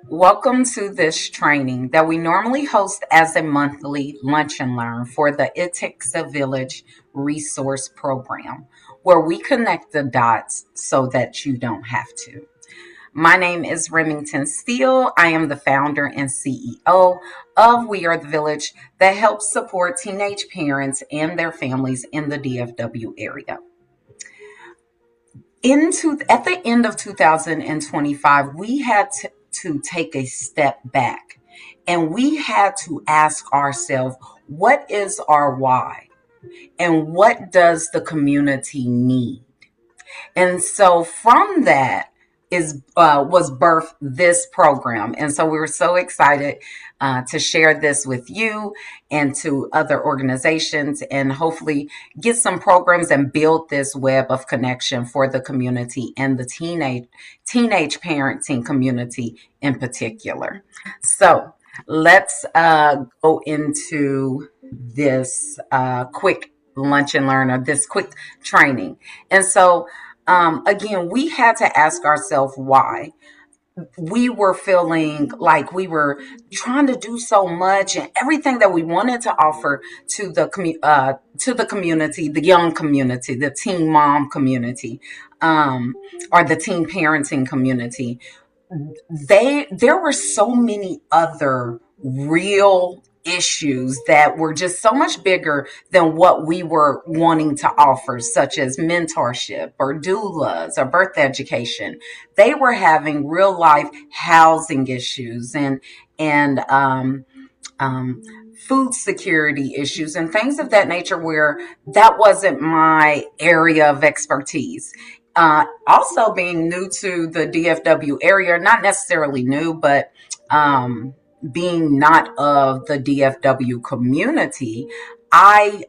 Welcome to this training that we normally host as a monthly lunch and learn for the It Takes a Village resource program, where we connect the dots so that you don't have to. My name is Remington Steele. I am the founder and CEO of We Are the Village that helps support teenage parents and their families in the DFW area. At the end of 2025, we had to take a step back and we had to ask ourselves, what is our why? And what does the community need? And so from that is was birthed this program. And so we were so excited to share this with you and to other organizations and hopefully get some programs and build this web of connection for the community and the teenage parenting community in particular. So let's go into this quick lunch and learn, or this quick training. And so again, we had to ask ourselves why. We were feeling like we were trying to do so much, and everything that we wanted to offer to the community, the young community, the teen mom community, or the teen parenting community. There were so many other real issues that were just so much bigger than what we were wanting to offer, such as mentorship or doulas or birth education. They were having real life housing issues and food security issues and things of that nature, where that wasn't my area of expertise. Also being new to the DFW area, not necessarily new, but being not of the DFW community, I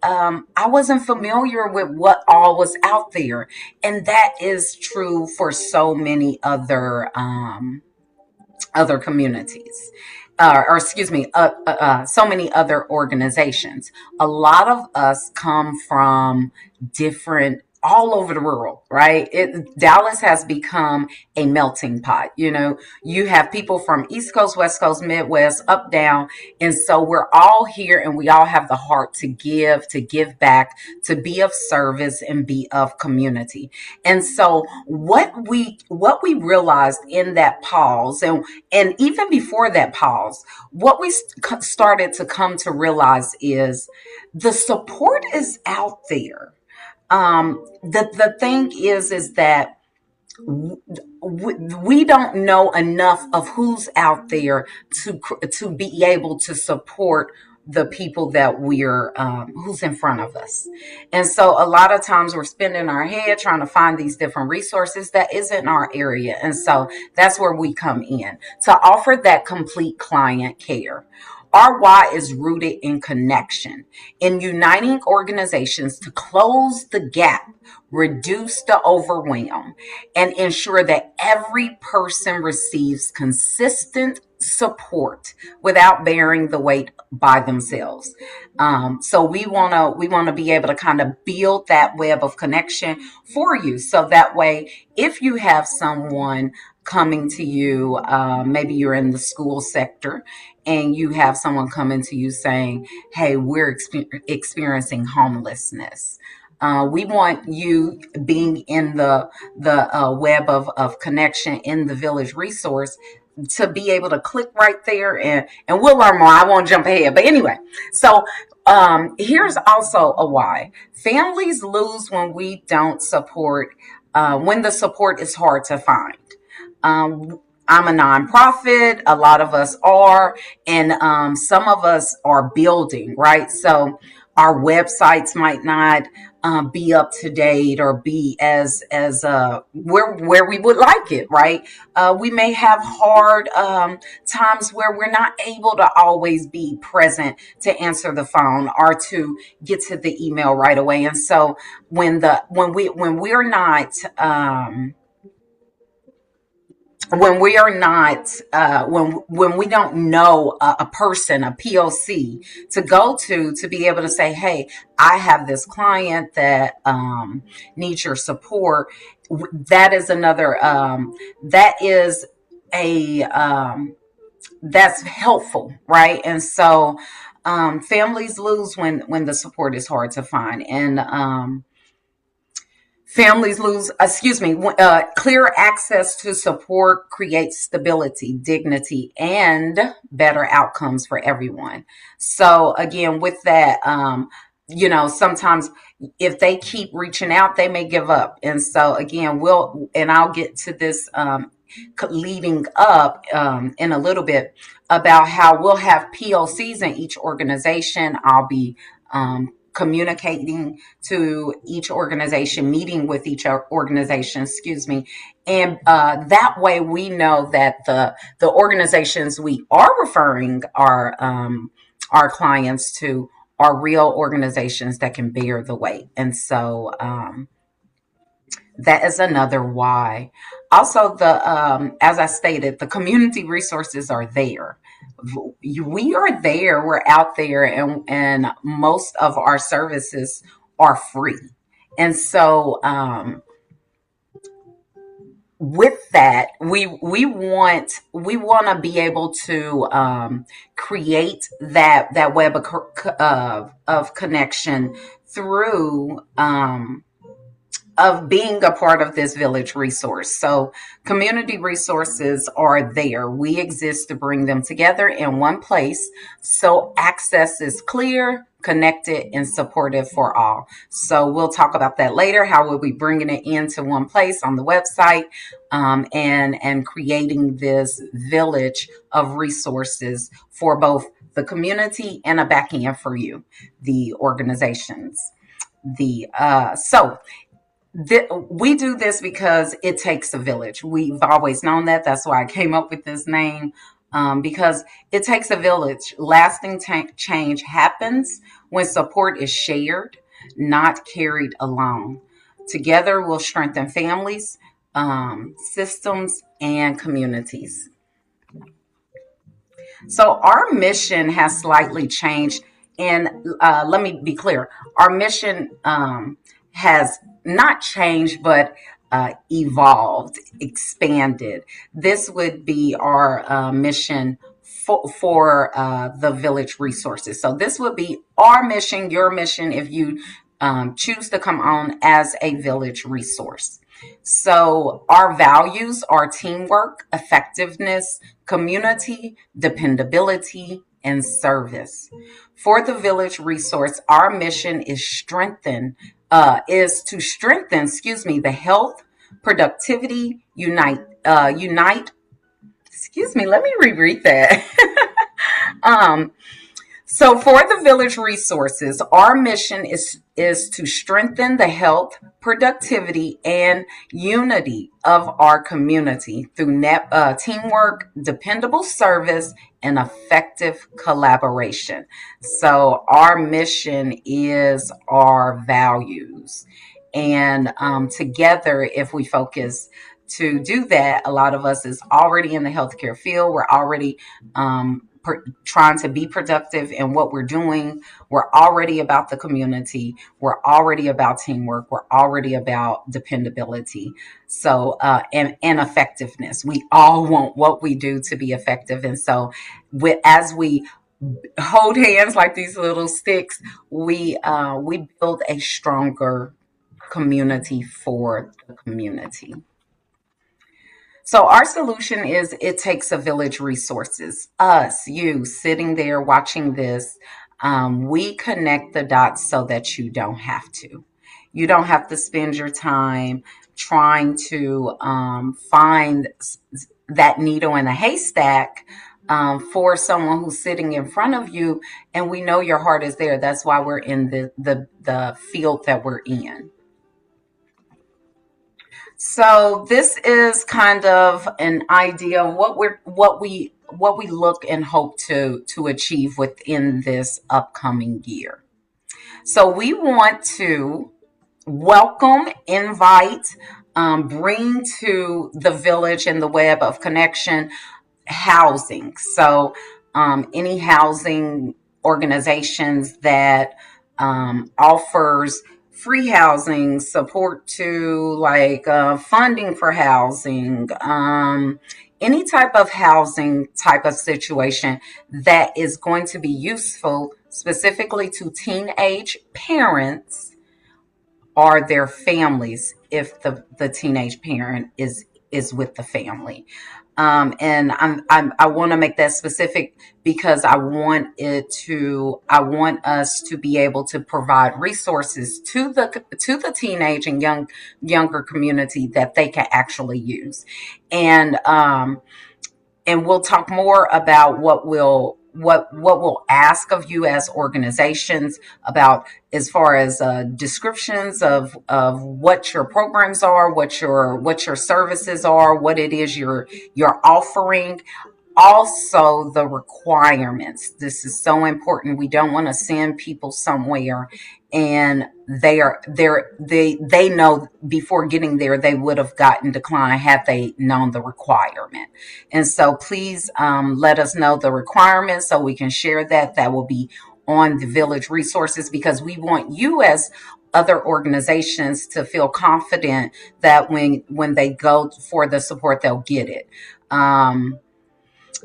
wasn't familiar with what all was out there, and that is true for so many other communities. Or excuse me, so many other organizations. A lot of us come from different, all over the world, right? Dallas has become a melting pot. You have people from East Coast, West Coast, Midwest, up, down. And so we're all here and we all have the heart to give back, to be of service and be of community. And so what we realized in that pause, and even before that pause, what we started to come to realize is the support is out there. The thing is that we don't know enough of who's out there to be able to support the people that we're who's in front of us. And so a lot of times we're spending our head trying to find these different resources that isn't our area. And so that's where we come in to offer that complete client care. Our why is rooted in connection, in uniting organizations to close the gap, reduce the overwhelm, and ensure that every person receives consistent support without bearing the weight by themselves. So we want to be able to kind of build that web of connection for you, so that way, if you have someone coming to you, maybe you're in the school sector and you have someone coming to you saying, hey, we're experiencing homelessness. We want you, being in the web of connection in the village resource, to be able to click right there, and we'll learn more. I won't jump ahead. But anyway, so here's also a why. Families lose when we don't support, when the support is hard to find. I'm a nonprofit. A lot of us are, and some of us are building, right? So our websites might not be up to date or be as where we would like it, right? We may have hard times where we're not able to always be present to answer the phone or to get to the email right away. And so when we are not when we don't know a person, a POC to go to be able to say, hey, I have this client that needs your support. That is another that is a that's helpful, right? And so families lose when the support is hard to find, and families lose, excuse me, clear access to support creates stability, dignity, and better outcomes for everyone. So, again, with that, sometimes if they keep reaching out, they may give up. And so, again, and I'll get to this leading up in a little bit about how we'll have POCs in each organization. I'll be communicating to each organization, meeting with each organization, excuse me. And that way we know that the organizations we are referring our clients to are real organizations that can bear the weight. And so that is another why. Also, as I stated, the community resources are there. We are there. We're out there, and most of our services are free. And so, with that, we want to be able to create that web of connection through of being a part of this village resource. So community resources are there. We exist to bring them together in one place so access is clear, connected, and supportive for all. So we'll talk about that later, how we'll be bringing it into one place on the website, and creating this village of resources for both the community and a back end for you, the organizations. We do this because it takes a village. We've always known that. That's why I came up with this name, because it takes a village. Lasting change happens when support is shared, not carried alone. Together, we'll strengthen families, systems, and communities. So our mission has slightly changed. And let me be clear, our mission has not changed, but evolved, expanded. This would be our mission for the village resources. So this would be our mission, your mission, if you choose to come on as a village resource. So our values are teamwork, effectiveness, community, dependability, and service. For the village resource, our mission is to strengthen, excuse me, the health, productivity, unite. Excuse me, let me reread that. um, so for the village resources, our mission is to strengthen the health, productivity, and unity of our community through teamwork, dependable service, and effective collaboration. So our mission is our values. And together, if we focus to do that, a lot of us is already in the healthcare field. We're already trying to be productive in what we're doing. We're already about the community. We're already about teamwork. We're already about dependability. So, and effectiveness. We all want what we do to be effective. And so as we hold hands like these little sticks, we build a stronger community for the community. So our solution is it takes a village resources. Us, you sitting there watching this, we connect the dots so that you don't have to. You don't have to spend your time trying to find that needle in a haystack for someone who's sitting in front of you. And we know your heart is there. That's why we're in the field that we're in. So this is kind of an idea of what we look and hope to achieve within this upcoming year. So we want to welcome, invite, bring to the village and the web of connection housing. So any housing organizations that offers free housing, support to like funding for housing, any type of housing type of situation that is going to be useful specifically to teenage parents or their families if the teenage parent is with the family. And I want to make that specific because I want us to be able to provide resources to the teenage and younger community that they can actually use. And and we'll talk more about what we'll ask of you as organizations about as far as descriptions of what your programs are, what your services are, what it is you're offering, also the requirements. This is so important. We don't want to send people somewhere and they know before getting there they would have gotten declined had they known the requirement. And so please let us know the requirements so we can share that. That will be on the village resources because we want you as other organizations to feel confident that when they go for the support they'll get it.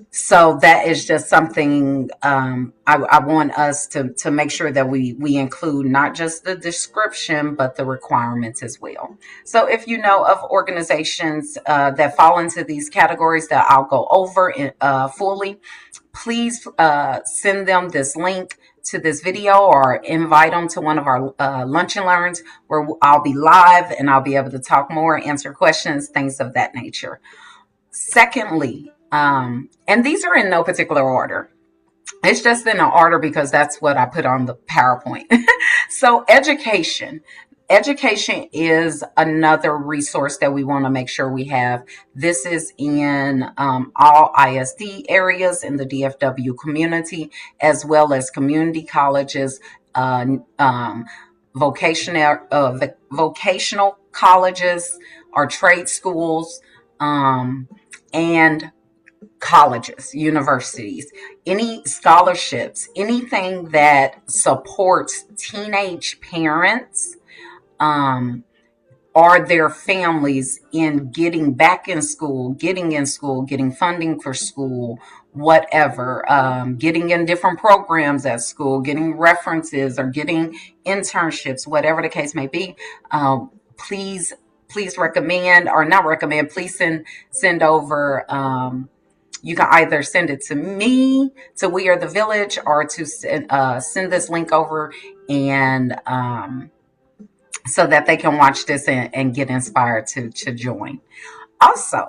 So that is just something I want us to make sure that we include not just the description but the requirements as well. So if you know of organizations that fall into these categories that I'll go over fully, please send them this link to this video or invite them to one of our lunch and learns where I'll be live and I'll be able to talk more, answer questions, things of that nature. Secondly, and these are in no particular order. It's just in an order because that's what I put on the PowerPoint. So education. Education is another resource that we want to make sure we have. This is in all ISD areas in the DFW community, as well as community colleges, vocational colleges, or trade schools, and colleges, universities, any scholarships, anything that supports teenage parents or their families in getting back in school, getting funding for school, whatever, getting in different programs at school, getting references or getting internships, whatever the case may be. Please recommend or not recommend, please send over. You can either send it to me, to We Are the Village, or to send this link over and so that they can watch this and get inspired to join. Also,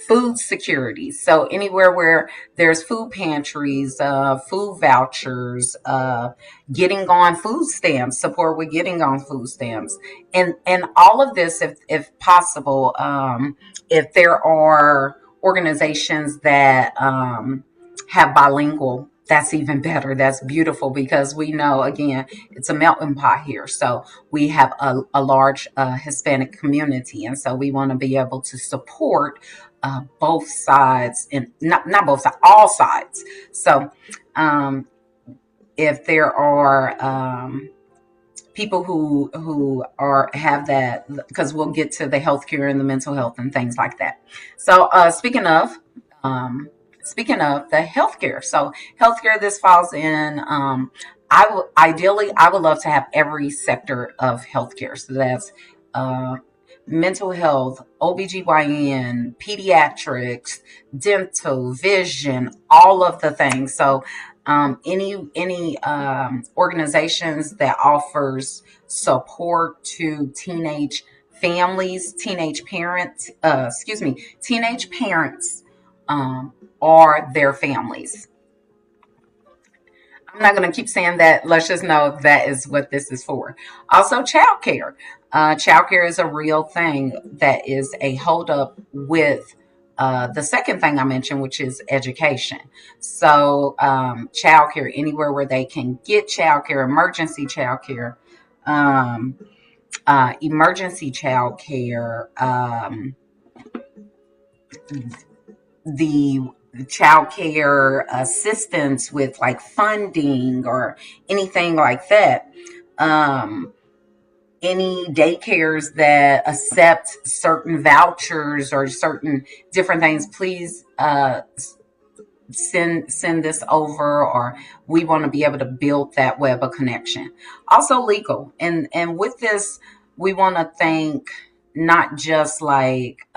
food security. So anywhere where there's food pantries, food vouchers, getting on food stamps, support with getting on food stamps, and all of this, if possible, if there are organizations that have bilingual, that's even better. That's beautiful because we know, again, it's a melting pot here. So we have a large Hispanic community. And so we want to be able to support both sides, and not both sides, all sides. So if there are people who have that, because we'll get to the healthcare and the mental health and things like that. So speaking of the healthcare, so healthcare, this falls in. I would love to have every sector of healthcare. So that's mental health, OBGYN, pediatrics, dental, vision, all of the things. So any organizations that offers support to teenage families, teenage parents, teenage parents, or their families. I'm not going to keep saying that. Let's just know that is what this is for. Also, childcare. Childcare is a real thing that is a holdup with the second thing I mentioned, which is education. So, childcare, anywhere where they can get childcare, emergency childcare, the child care assistance with like funding or anything like that. any daycares that accept certain vouchers or certain different things, please send this over, or we want to be able to build that web of connection. Also legal, and with this we want to thank not just like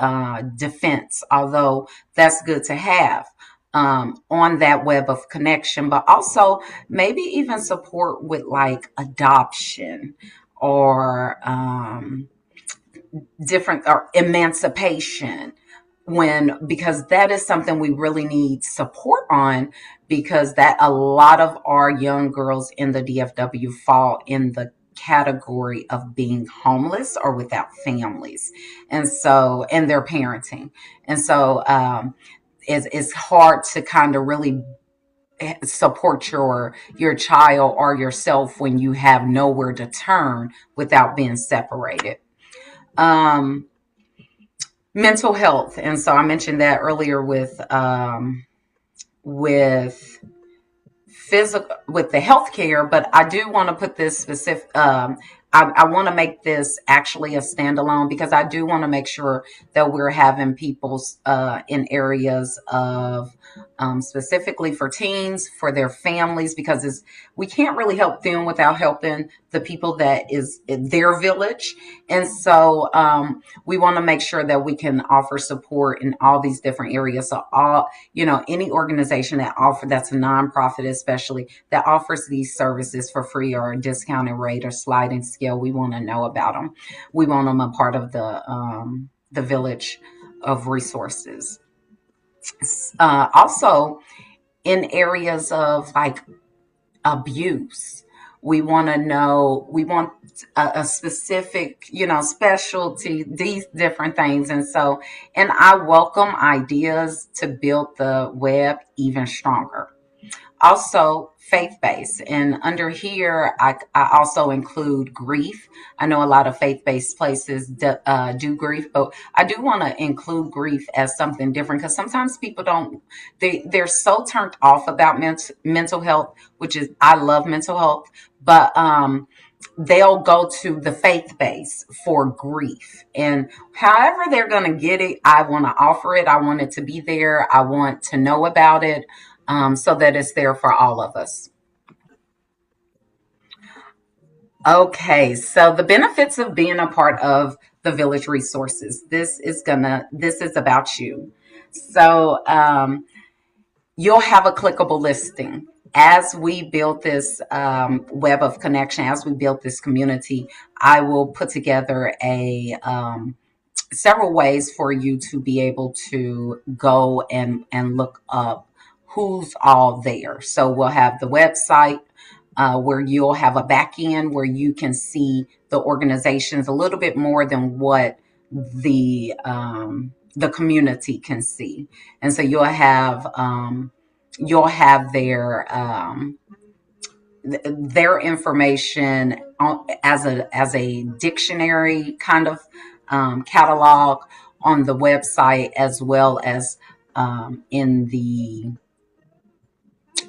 defense, although that's good to have on that web of connection, but also maybe even support with like adoption or different, or emancipation, when, because that is something we really need support on, because that a lot of our young girls in the DFW fall in the category of being homeless or without families, and so, and their parenting, and so it's hard to kind of really support your child or yourself when you have nowhere to turn without being separated. um Mental health, and so I mentioned that earlier with physical, with the healthcare, but I do want to put this specific. I want to make this actually a standalone, because I do want to make sure that we're having people in areas of specifically for teens, for their families, because we can't really help them without helping the people that is in their village. And so we want to make sure that we can offer support in all these different areas. So all, any organization that's a nonprofit, especially that offers these services for free or a discounted rate or sliding scale, we want to know about them. We want them a part of the village of resources. Also, in areas of like abuse, we want to know, we want a specific, specialty, these different things. And so, and I welcome ideas to build the web even stronger. Also, faith-based, and under here I also include grief. I know a lot of faith-based places do grief, but I do want to include grief as something different, because sometimes people don't, they're so turned off about mental health, which is, I love mental health, but they'll go to the faith base for grief, and however they're going to get it, I want to offer it. I want it to be there. I want to know about it, so that it's there for all of us. Okay, so the benefits of being a part of the village resources. This is about you. So you'll have a clickable listing. As we build this web of connection, as we build this community, I will put together a several ways for you to be able to go and look up who's all there. So we'll have the website where you'll have a back end where you can see the organizations a little bit more than what the community can see, and so you'll have their information as a dictionary kind of catalog on the website, as well as in the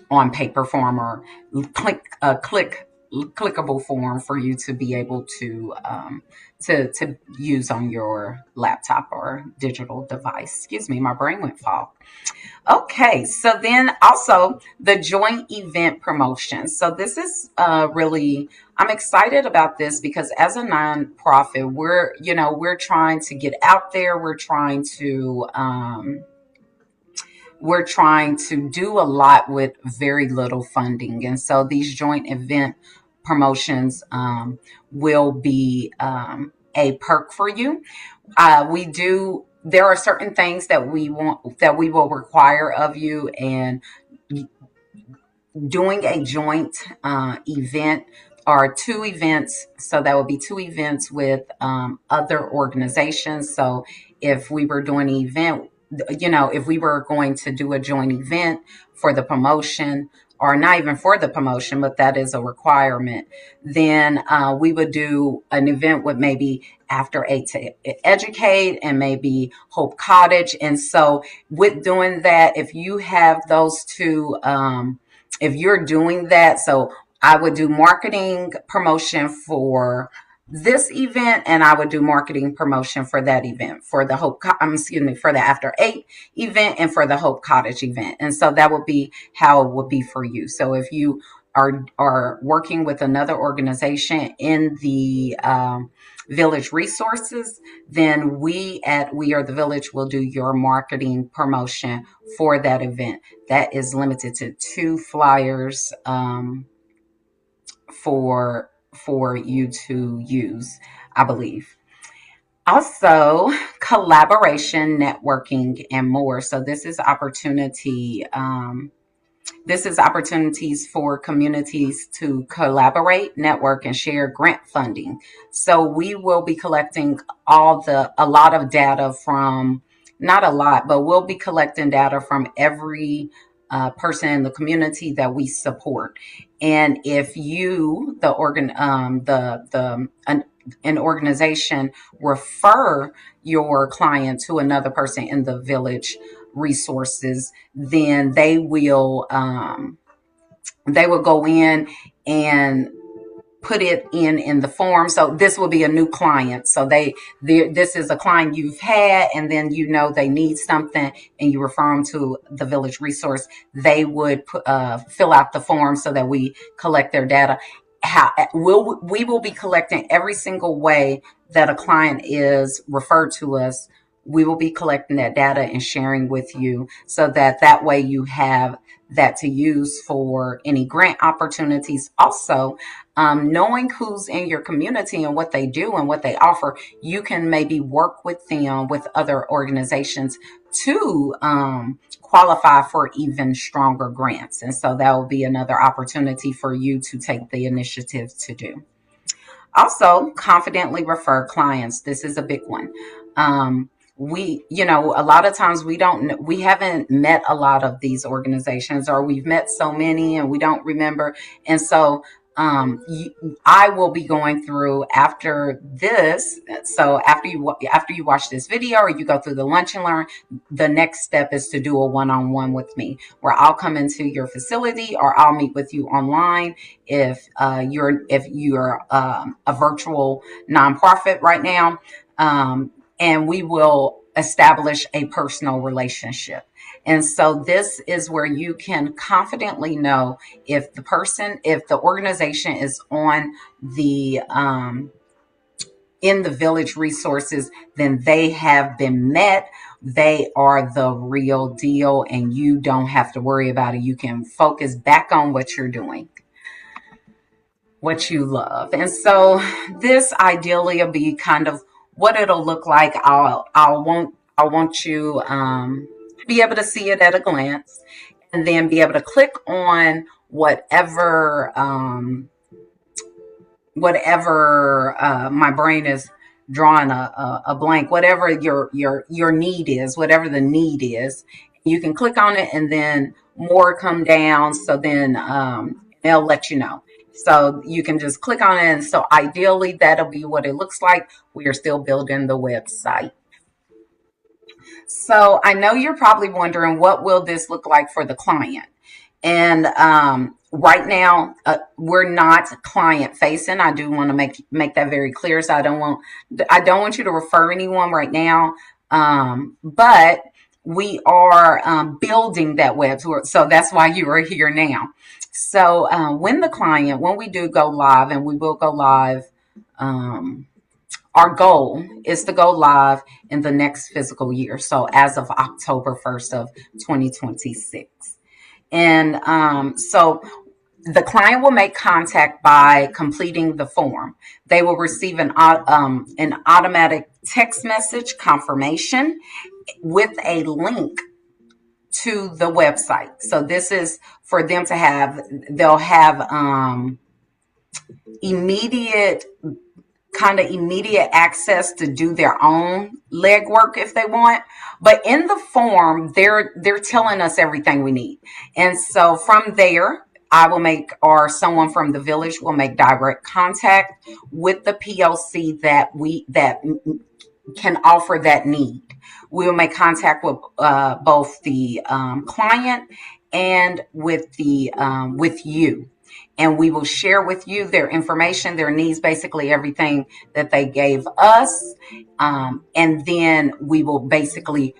on paper form, or clickable form for you to be able to use on your laptop or digital device. Excuse me, my brain went fog. Okay, so then also the joint event promotion. So this is really, I'm excited about this, because as a nonprofit, we're trying to get out there. We're trying to do a lot with very little funding. And so these joint event promotions will be a perk for you. There are certain things that we will require of you, and doing a joint event or two events. So that would be two events with other organizations. So if we were doing an event, if we were going to do a joint event for the promotion, or not even for the promotion, but that is a requirement, then we would do an event with maybe After Eight to Educate and maybe Hope Cottage. And so with doing that, if you have those two, if you're doing that, so I would do marketing promotion for this event, and I would do marketing promotion for that event, for the excuse me, for the After Eight event and for the Hope Cottage event. And so that would be how it would be for you. So if you are working with another organization in the Village Resources, then We Are the Village will do your marketing promotion for that event. That is limited to 2 flyers. For you to use, I believe. Also, collaboration, networking, and more. So this is opportunities for communities to collaborate, network, and share grant funding. So we will be collecting a lot of data from, not a lot, but we'll be collecting data from every person in the community that we support. And if you, an organization, refer your client to another person in the Village Resources, then they will go in and put it in the form. So this will be a new client. So this is a client you've had, and then they need something, and you refer them to the Village Resource. They would fill out the form so that we collect their data. We will be collecting every single way that a client is referred to us. We will be collecting that data and sharing with you, so that way you have that to use for any grant opportunities. Also, knowing who's in your community and what they do and what they offer, you can maybe work with them, with other organizations, to qualify for even stronger grants. And so that will be another opportunity for you to take the initiative to do. Also, confidently refer clients. This is a big one. A lot of times we haven't met a lot of these organizations, or we've met so many and we don't remember. And so I will be going through after this. So after you watch this video, or you go through the Lunch and Learn, the next step is to do a one-on-one with me, where I'll come into your facility, or I'll meet with you online if you're a virtual nonprofit right now, and we will establish a personal relationship. And so this is where you can confidently know if the organization is on the in the Village Resources, then they have been met. They are the real deal, and you don't have to worry about it. You can focus back on what you're doing, what you love. And so this ideally will be kind of what it'll look like. I want you be able to see it at a glance, and then be able to click on whatever my brain is drawing a blank, whatever your need is, whatever the need is. You can click on it, and then more come down. So then they'll let you know. So you can just click on it. And so ideally, that'll be what it looks like. We are still building the website. So I know you're probably wondering, what will this look like for the client? And right now, we're not client facing. I do want to make that very clear. So I don't want you to refer anyone right now. But we are building that web. So that's why you are here now. So when we do go live, and we will go live, our goal is to go live in the next fiscal year. So as of October 1st of 2026. And so the client will make contact by completing the form. They will receive an automatic text message confirmation with a link to the website. So this is for them to have. They'll have immediate access to do their own legwork if they want. But in the form, they're telling us everything we need. And so from there, or someone from the Village will make direct contact with the PLC that can offer that need. We'll make contact with both the client and with you. and we will share with you their information, their needs, basically everything that they gave us. And then we will basically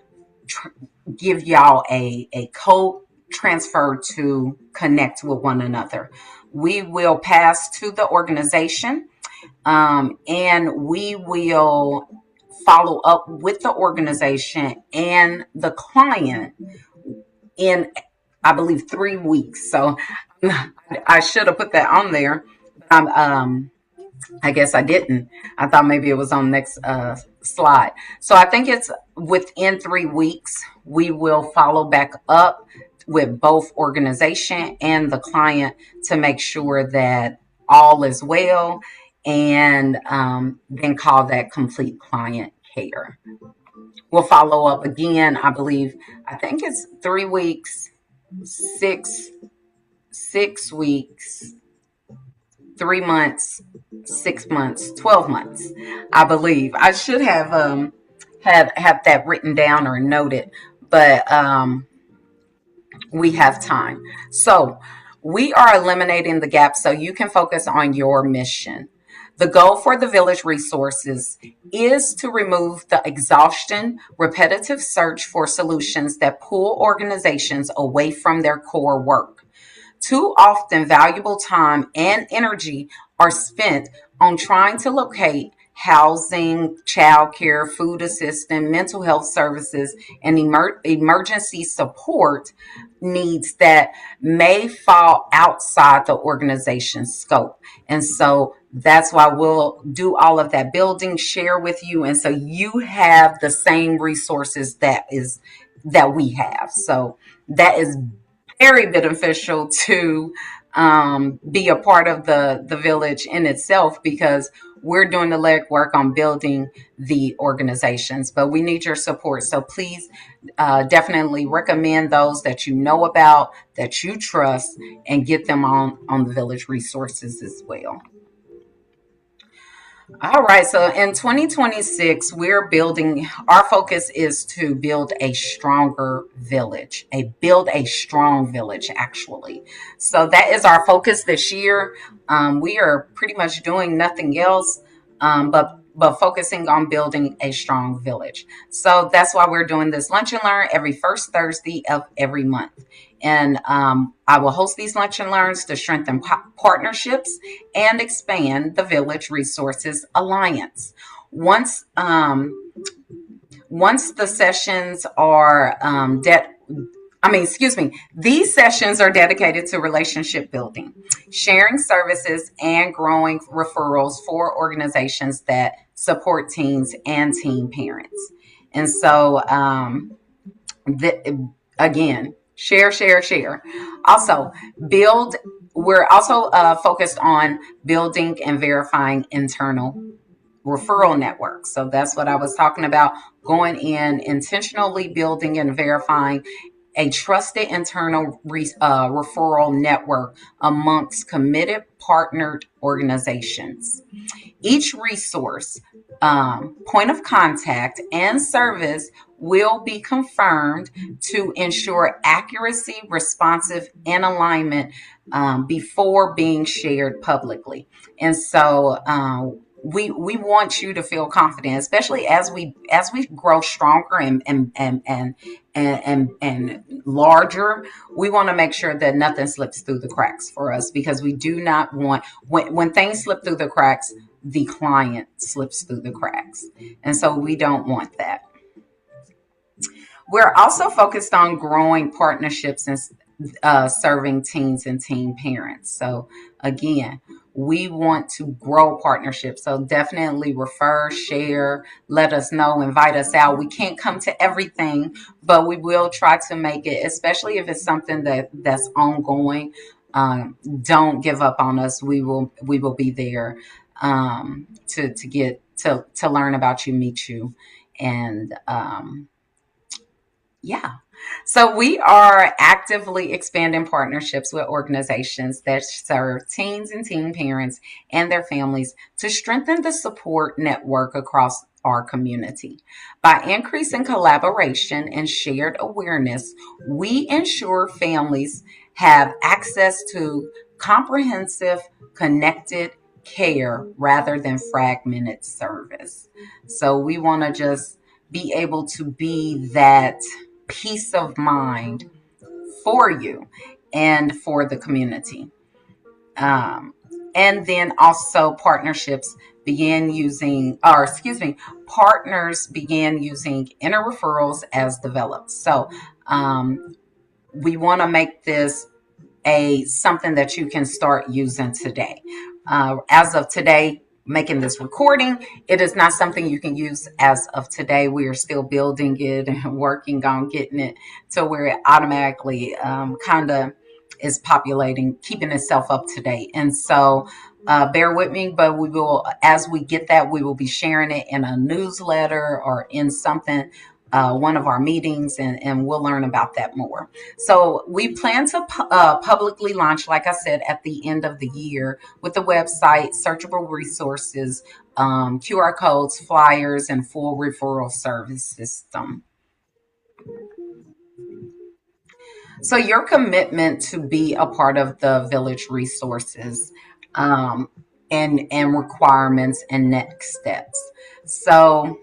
tr- give y'all a code transfer to connect with one another. We will pass to the organization, and we will follow up with the organization and the client in, I believe, 3 weeks. So I should have put that on there. I guess I didn't. I thought maybe it was on next slide. So I think it's within 3 weeks, we will follow back up with both organization and the client to make sure that all is well, and then call that complete client care. We'll follow up again, I believe, I think it's 3 weeks, six, 6 weeks, 3 months, 6 months, 12 months, I believe. I should have that written down or noted, but we have time. So we are eliminating the gap so you can focus on your mission. The goal for the village resources is to remove the exhaustion, repetitive search for solutions that pull organizations away from their core work. Too often, valuable time and energy are spent on trying to locate housing, childcare, food assistance, mental health services, and emergency support needs that may fall outside the organization's scope. And so that's why we'll do all of that building, share with you. And so you have the same resources that we have. So that is very beneficial to be a part of the village in itself, because we're doing the legwork on building the organizations, but we need your support. So please definitely recommend those that you know about, that you trust, and get them on the village resources as well. All right, so in 2026, our focus is to build a stronger village, build a strong village, actually. So that is our focus this year. We are pretty much doing nothing else, but focusing on building a strong village. So that's why we're doing this lunch and learn every first Thursday of every month. And I will host these lunch and learns to strengthen partnerships and expand the Village Resources Alliance. Once once the sessions are these sessions are dedicated to relationship building, sharing services, and growing referrals for organizations that support teens and teen parents. And so, again, share. Also, build. We're also focused on building and verifying internal referral networks. So that's what I was talking about, going in, intentionally building and verifying a trusted internal referral network amongst committed partnered organizations. Each resource, point of contact, and service will be confirmed to ensure accuracy, responsive, and alignment before being shared publicly. And so we want you to feel confident, especially as we grow stronger and larger. We want to make sure that nothing slips through the cracks for us, because we do not want, when things slip through the cracks, the client slips through the cracks, and so we don't want that. We're also focused on growing partnerships and serving teens and teen parents. So again, we want to grow partnerships. So definitely refer, share, let us know, invite us out. We can't come to everything, but we will try to make it, especially if it's something that's ongoing. Don't give up on us. We will be there to learn about you, meet you, and yeah. So we are actively expanding partnerships with organizations that serve teens and teen parents and their families to strengthen the support network across our community. By increasing collaboration and shared awareness, we ensure families have access to comprehensive, connected care rather than fragmented service. So we want to just be able to be that peace of mind for you and for the community. Um, and then also partners began using inner referrals as developed. So we want to make this a something that you can start using today. As of today, making this recording, it is not something you can use as of today. We are still building it and working on getting it to where it automatically kind of is populating, keeping itself up to date. And so bear with me, but we will, as we get that, we will be sharing it in a newsletter or in something, one of our meetings, and we'll learn about that more. So we plan to publicly launch, like I said, at the end of the year with the website, searchable resources, QR codes, flyers, and full referral service system. So your commitment to be a part of the village resources, um, and requirements and next steps. So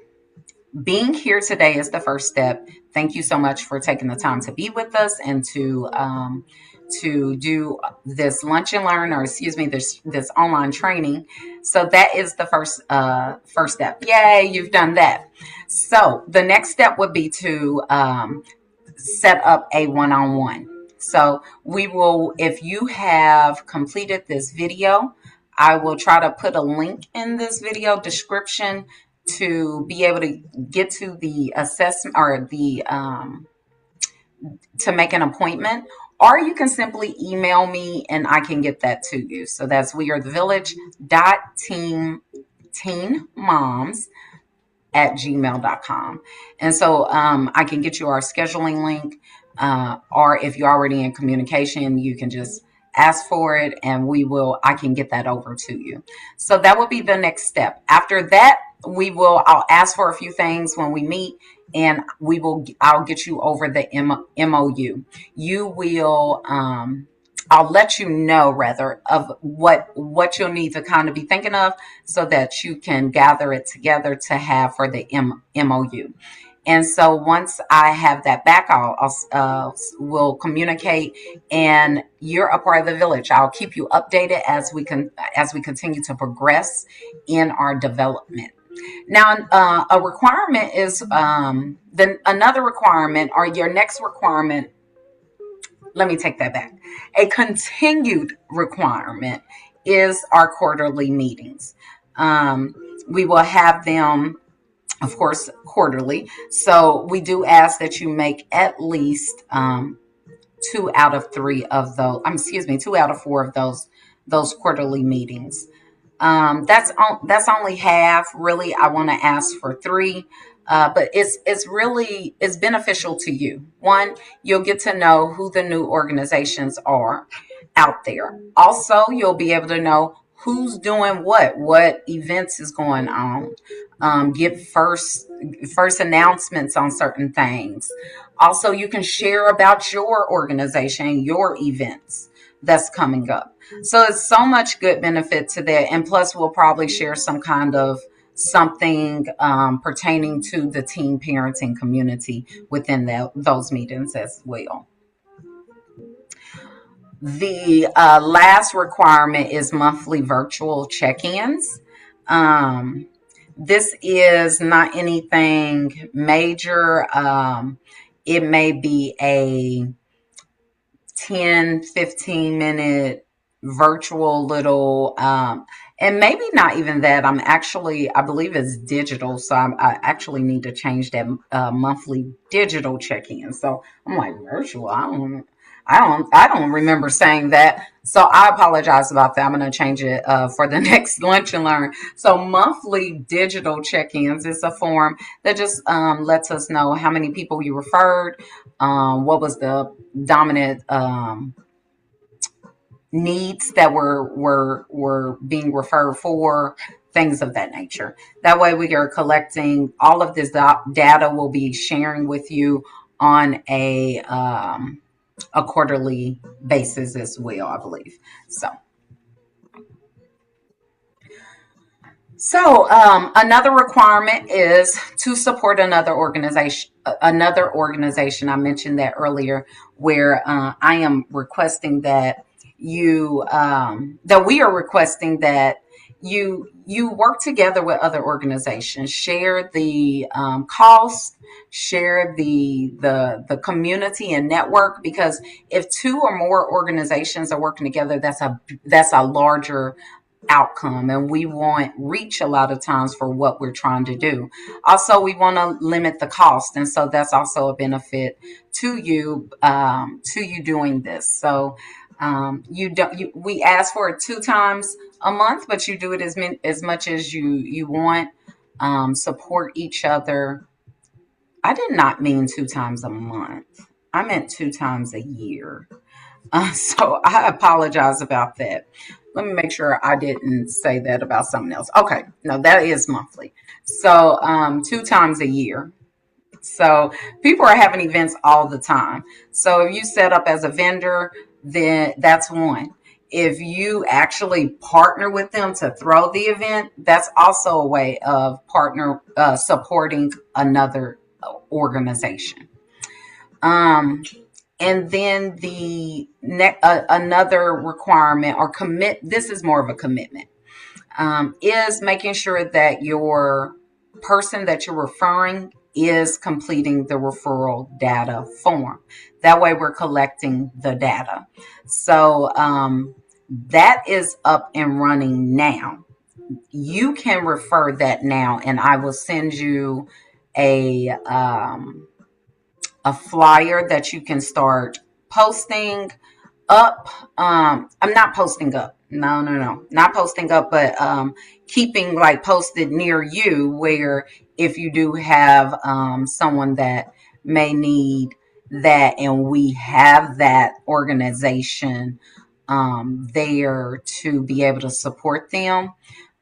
being here today is the first step. Thank you so much for taking the time to be with us and to do this lunch and learn, or excuse me, this online training. So that is the first step. Yay, you've done that. So the next step would be to set up a one-on-one. So we will, if you have completed this video, I will try to put a link in this video description to be able to get to the assessment, or the to make an appointment, or you can simply email me and I can get that to you. So that's wearethevillage.teenmoms@gmail.com. And so I can get you our scheduling link, or if you're already in communication, you can just ask for it and I can get that over to you. So that will be the next step. After that, I'll ask for a few things when we meet, and I'll get you over the MOU. You will, I'll let you know rather of what you'll need to kind of be thinking of so that you can gather it together to have for the MOU. And so once I have that back, we'll communicate, and you're a part of the village. I'll keep you updated as we continue to progress in our development. Now, a requirement is then another requirement, or your next requirement. Let me take that back. A continued requirement is our quarterly meetings. We will have them, of course, quarterly. So we do ask that you make at least 2 out of 4 of those quarterly meetings. That's only half. Really, I want to ask for 3. But it's beneficial to you. One, you'll get to know who the new organizations are out there. Also, you'll be able to know who's doing what events is going on. Get first announcements on certain things. Also, you can share about your organization, your events that's coming up. So it's so much good benefit to that. And plus, we'll probably share some kind of something pertaining to the teen parenting community within those meetings as well. The last requirement is monthly virtual check-ins. This is not anything major. It may be a 10-15 minute virtual little, and maybe not even that. I believe it's digital, so I actually need to change that monthly digital check-in. So I'm like, virtual, I don't remember saying that. So I apologize about that. I'm going to change it for the next lunch and learn. So monthly digital check-ins is a form that just lets us know how many people you referred, what was the dominant needs that were being referred for, things of that nature. That way we are collecting all of this data. We'll be sharing with you on a a quarterly basis as well, I believe. So another requirement is to support another organization. Another organization, I mentioned that earlier, where I am requesting that that we are requesting that you work together with other organizations, share the cost, share the community and network. Because if two or more organizations are working together, that's a larger outcome, and we want reach a lot of times for what we're trying to do. Also, we want to limit the cost, and so that's also a benefit to you doing this. So you don't we ask for it 2 times a month, but you do it as much as you want. Support each other. I did not mean 2 times a month. I meant 2 times a year. So I apologize about that. Let me make sure I didn't say that about something else. Okay, no, that is monthly. So 2 times a year. So people are having events all the time. So if you set up as a vendor, then that's one. If you actually partner with them to throw the event, that's also a way of partner supporting another organization. Um, and then another requirement or commit. This is more of a commitment. Is making sure that your person that you're referring is completing the referral data form. That way, we're collecting the data. So that is up and running now. You can refer that now, and I will send you a um, a flyer that you can start posting up. I'm not posting up. No, no, no. Not posting up, but keeping like posted near you where if you do have someone that may need that and we have that organization there to be able to support them,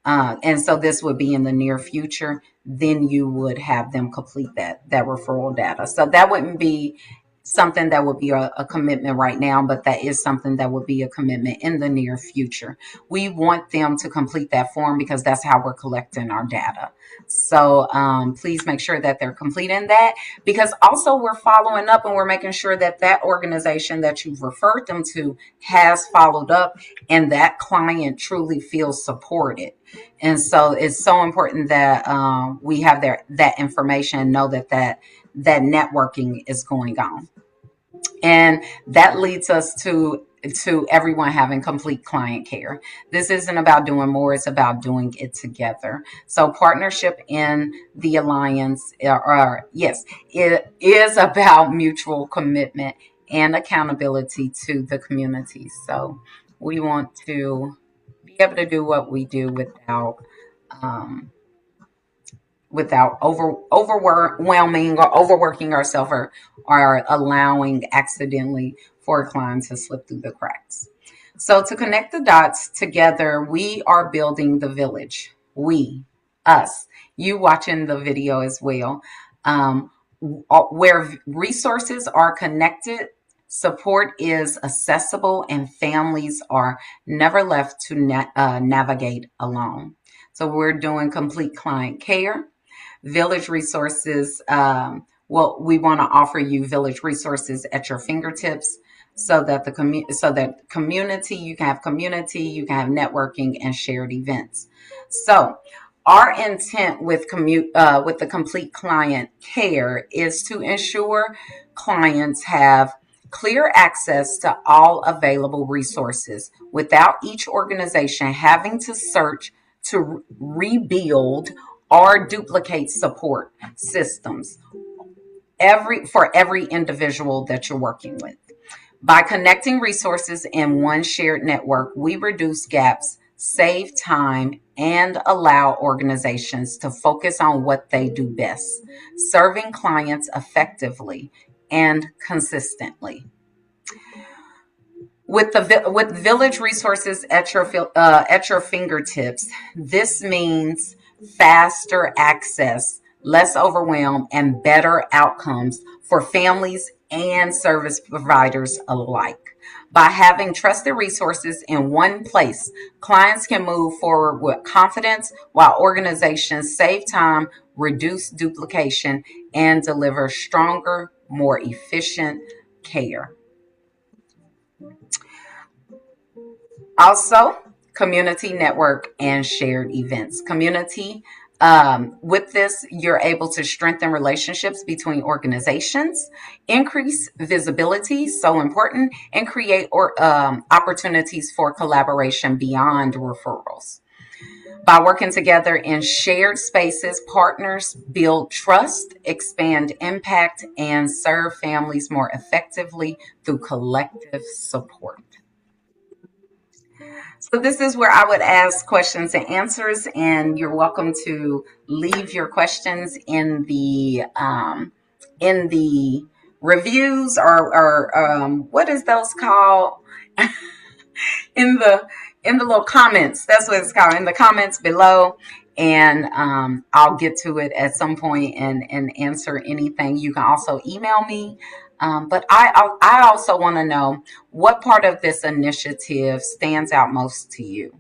and so this would be in the near future, then you would have them complete that referral data. So that wouldn't be something that would be a commitment right now, but that is something that would be a commitment in the near future. We want them to complete that form because that's how we're collecting our data. So please make sure that they're completing that, because also we're following up and we're making sure that that organization that you've referred them to has followed up and that client truly feels supported. And so it's so important that we have that information and know that networking is going on. And that leads us to everyone having complete client care. This isn't about doing more, it's about doing it together. So partnership in the alliance, or yes, it is about mutual commitment and accountability to the community. So we want to be able to do what we do um, without overwhelming or overworking ourselves, or allowing accidentally for a client to slip through the cracks. So to connect the dots together, we are building the village. We, us, you watching the video as well. Where resources are connected, support is accessible, and families are never left to navigate alone. So we're doing complete client care. Village resources. Well, we want to offer you village resources at your fingertips, so that community, you can have community, you can have networking and shared events. So our intent with the complete client care is to ensure clients have clear access to all available resources without each organization having to search to rebuild or duplicate support systems for every individual that you're working with. By connecting resources in one shared network, we reduce gaps, save time, and allow organizations to focus on what they do best, serving clients effectively and consistently. With village resources at your fingertips, this means faster access, less overwhelm, and better outcomes for families and service providers alike. By having trusted resources in one place, clients can move forward with confidence while organizations save time, reduce duplication, and deliver stronger, more efficient care. Also, community network and shared events. With this, you're able to strengthen relationships between organizations, increase visibility, so important, and create opportunities for collaboration beyond referrals. By working together in shared spaces, partners build trust, expand impact, and serve families more effectively through collective support. So this is where I would ask questions and answers, and you're welcome to leave your questions in the reviews or what is those called in the in the little comments. That's what it's called, in the comments below. And I'll get to it at some point and answer anything. You can also email me. But I also want to know what part of this initiative stands out most to you.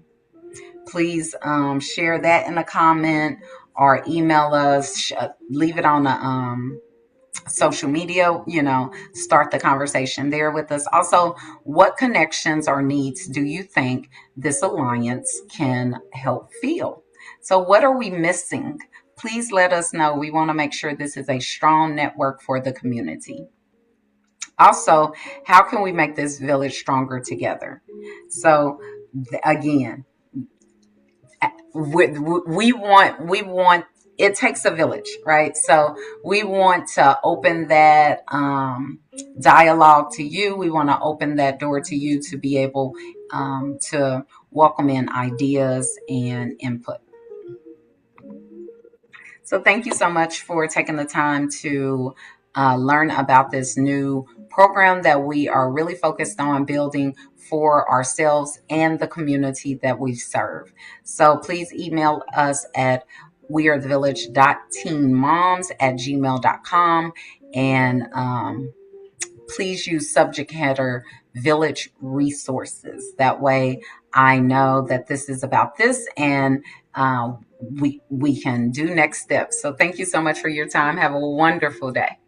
Please share that in a comment or email us. Leave it on the social media, start the conversation there with us. Also, what connections or needs do you think this alliance can help fill? So, what are we missing? Please let us know. We want to make sure this is a strong network for the community. Also, how can we make this village stronger together? So, again, we want it takes a village, right? So we want to open that dialogue to you. We want to open that door to you to be able to welcome in ideas and input. So thank you so much for taking the time to learn about this new program that we are really focused on building for ourselves and the community that we serve. So please email us at wearethevillage.teenmoms@gmail.com, and please use subject header village resources. That way I know that this is about this, and we can do next steps. So thank you so much for your time. Have a wonderful day.